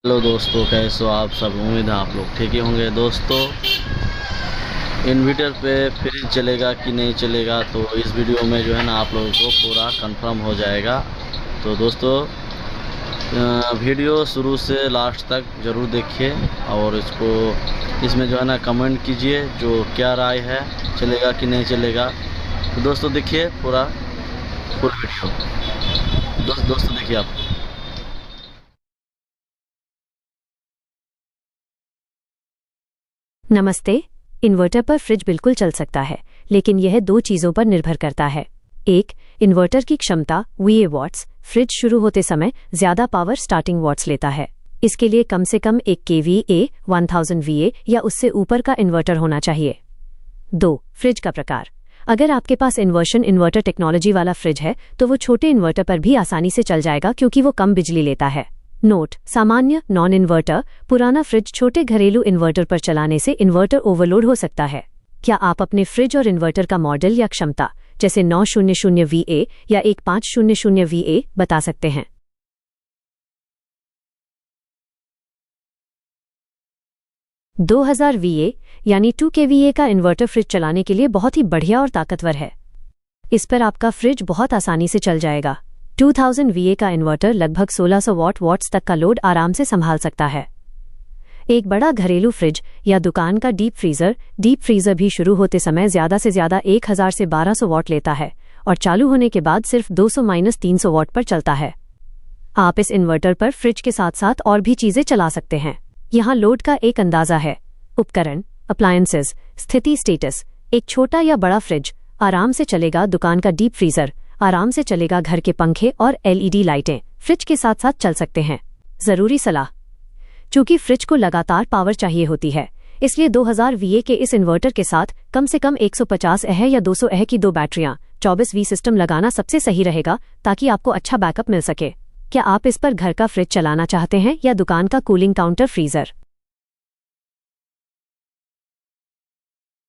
Hello दोस्तों, कैसे हो आप सब। उम्मीद है आप लोग ठीक ही होंगे। दोस्तों, इन्वर्टर पे फ्रिज चलेगा कि नहीं चलेगा, तो इस वीडियो में जो है ना आप लोगों को पूरा कंफर्म हो जाएगा। तो दोस्तों, वीडियो शुरू से लास्ट तक ज़रूर देखिए और इसमें जो है ना कमेंट कीजिए जो क्या राय है, चलेगा कि नहीं चलेगा। तो दोस्तों देखिए पूरा फुल वीडियो। दोस्तों देखिए आप। नमस्ते। इन्वर्टर पर फ्रिज बिल्कुल चल सकता है, लेकिन यह दो चीज़ों पर निर्भर करता है। एक, इन्वर्टर की क्षमता VA वॉट्स। फ्रिज शुरू होते समय ज़्यादा पावर स्टार्टिंग वॉट्स लेता है। इसके लिए कम से कम 1 kVA 1000 VA या उससे ऊपर का इन्वर्टर होना चाहिए। 2, फ्रिज का प्रकार। अगर आपके पास इन्वर्शन इन्वर्टर टेक्नोलॉजी वाला फ्रिज है तो वो छोटे इन्वर्टर पर भी आसानी से चल जाएगा, क्योंकि वो कम बिजली लेता है। नोट: सामान्य नॉन इन्वर्टर पुराना फ्रिज छोटे घरेलू इन्वर्टर पर चलाने से इन्वर्टर ओवरलोड हो सकता है। क्या आप अपने फ्रिज और इन्वर्टर का मॉडल या क्षमता, जैसे 900 VA या 1500 VA, बता सकते हैं? 2000 VA यानी 2 kVA का इन्वर्टर फ्रिज चलाने के लिए बहुत ही बढ़िया और ताकतवर है। इस पर आपका फ्रिज बहुत आसानी से चल जाएगा। 2000 VA का इन्वर्टर लगभग 1600 वॉट्स तक का लोड आराम से संभाल सकता है। एक बड़ा घरेलू फ्रिज या दुकान का डीप फ्रीजर भी शुरू होते समय ज़्यादा से ज़्यादा 1000 से 1200 वॉट लेता है और चालू होने के बाद सिर्फ 200-300 वॉट पर चलता है। आप इस इन्वर्टर पर फ्रिज के साथ साथ और भी चीज़ें चला सकते हैं। यहाँ लोड का एक अंदाज़ा है। उपकरण, अप्लायंसेस, स्थिति स्टेटस। एक छोटा या बड़ा फ्रिज आराम से चलेगा। दुकान का डीप फ्रीजर आराम से चलेगा। घर के पंखे और LED लाइटें फ्रिज के साथ साथ चल सकते हैं। ज़रूरी सलाह: चूंकि फ्रिज को लगातार पावर चाहिए होती है, इसलिए 2000 VA के इस इन्वर्टर के साथ कम से कम 150 Ah या 200 Ah की 2 बैटरियां 24V सिस्टम लगाना सबसे सही रहेगा, ताकि आपको अच्छा बैकअप मिल सके। क्या आप इस पर घर का फ्रिज चलाना चाहते हैं या दुकान का cooling counter freezer?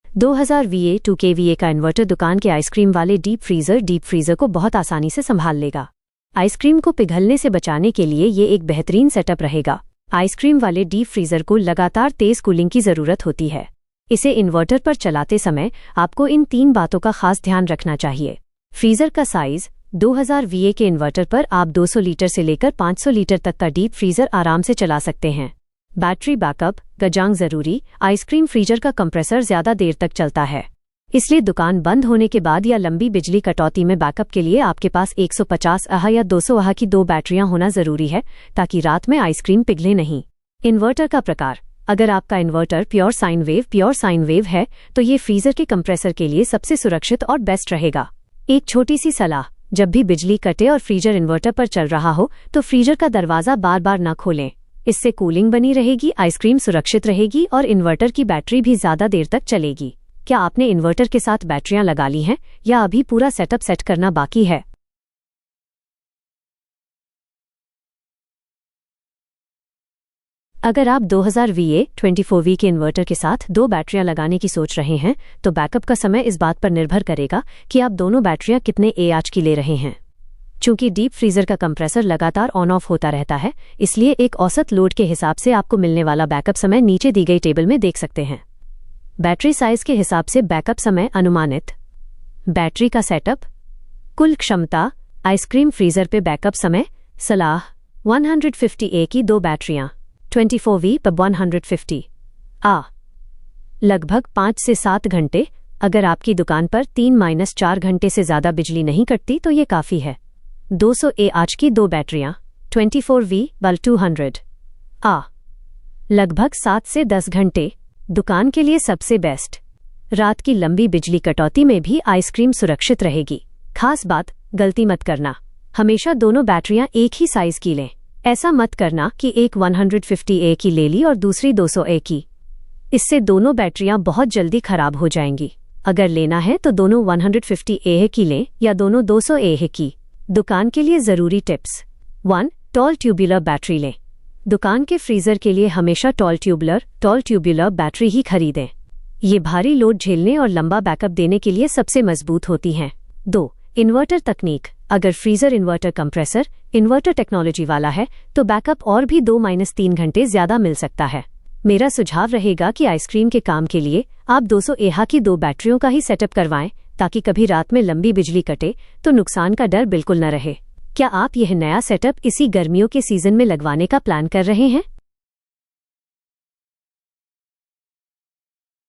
2000 VA 2 kVA का इन्वर्टर दुकान के आइसक्रीम वाले डीप फ्रीजर को बहुत आसानी से संभाल लेगा। आइसक्रीम को पिघलने से बचाने के लिए ये एक बेहतरीन सेटअप रहेगा। आइसक्रीम वाले डीप फ्रीजर को लगातार तेज कूलिंग की ज़रूरत होती है। इसे इन्वर्टर पर चलाते समय आपको इन 3 बातों का खास ध्यान रखना चाहिए। फ्रीजर का साइज: 2000 VA के इन्वर्टर पर आप 200 लीटर से लेकर 500 लीटर तक का डीप फ्रीजर आराम से चला सकते हैं। बैटरी बैकअप: गजांग ज़रूरी। आइसक्रीम फ्रीजर का कंप्रेसर ज़्यादा देर तक चलता है, इसलिए दुकान बंद होने के बाद या लंबी बिजली कटौती में बैकअप के लिए आपके पास 150 Ah या 200 Ah की 2 बैटरियां होना ज़रूरी है, ताकि रात में आइसक्रीम पिघले नहीं। इन्वर्टर का प्रकार: अगर आपका इन्वर्टर प्योर साइन वेव है तो ये फ्रीजर के कंप्रेसर के लिए सबसे सुरक्षित और बेस्ट रहेगा। एक छोटी सी सलाह: जब भी बिजली कटे और फ्रीजर इन्वर्टर पर चल रहा हो तो फ्रीजर का दरवाज़ा बार बार न खोलें। इससे कूलिंग बनी रहेगी, आइसक्रीम सुरक्षित रहेगी और इन्वर्टर की बैटरी भी ज़्यादा देर तक चलेगी। क्या आपने इन्वर्टर के साथ बैटरियां लगा ली हैं या अभी पूरा सेटअप सेट करना बाकी है? अगर आप 2000 VA 24V के इन्वर्टर के साथ 2 बैटरियां लगाने की सोच रहे हैं, तो बैकअप का समय इस बात पर निर्भर करेगा कि आप दोनों बैटरियां कितने AH की ले रहे हैं। चूंकि डीप फ्रीजर का कंप्रेसर लगातार ऑन ऑफ होता रहता है, इसलिए एक औसत लोड के हिसाब से आपको मिलने वाला बैकअप समय नीचे दी गई टेबल में देख सकते हैं। बैटरी साइज के हिसाब से बैकअप समय अनुमानित। बैटरी का सेटअप: कुल क्षमता, आइसक्रीम फ्रीजर पे बैकअप समय। सलाह: 150 A की 2 बैटरियां 24V पर 150 A, लगभग 5 से 7 घंटे। अगर आपकी दुकान पर 3-4 घंटे से ज़्यादा बिजली नहीं कटती तो ये काफ़ी है। 200 AH की 2 बैटरियां 24V पर 200 A, लगभग 7 से 10 घंटे। दुकान के लिए सबसे बेस्ट। रात की लंबी बिजली कटौती में भी आइसक्रीम सुरक्षित रहेगी। खास बात: गलती मत करना, हमेशा दोनों बैटरियां एक ही साइज की लें। ऐसा मत करना कि एक 150 A की ले ली और दूसरी 200 A की। इससे दोनों बैटरियां बहुत जल्दी खराब हो जाएंगी। अगर लेना है तो दोनों 150 A की लें या दोनों 200 A की। दुकान के लिए ज़रूरी टिप्स: 1. टॉल ट्यूबुलर बैटरी लें। दुकान के फ्रीजर के लिए हमेशा टॉल ट्यूबुलर बैटरी ही खरीदें। ये भारी लोड झेलने और लंबा बैकअप देने के लिए सबसे मजबूत होती हैं। 2. इन्वर्टर तकनीक: अगर freezer inverter compressor inverter technology वाला है तो बैकअप और भी 2-3 घंटे ज्यादा मिल सकता है। मेरा सुझाव रहेगा कि आइसक्रीम के काम के लिए आप 200 एहा की 2 बैटरियों का ही सेटअप करवाएं, ताकि कभी रात में लंबी बिजली कटे तो नुकसान का डर बिल्कुल न रहे। क्या आप यह नया सेटअप इसी गर्मियों के सीजन में लगवाने का प्लान कर रहे हैं?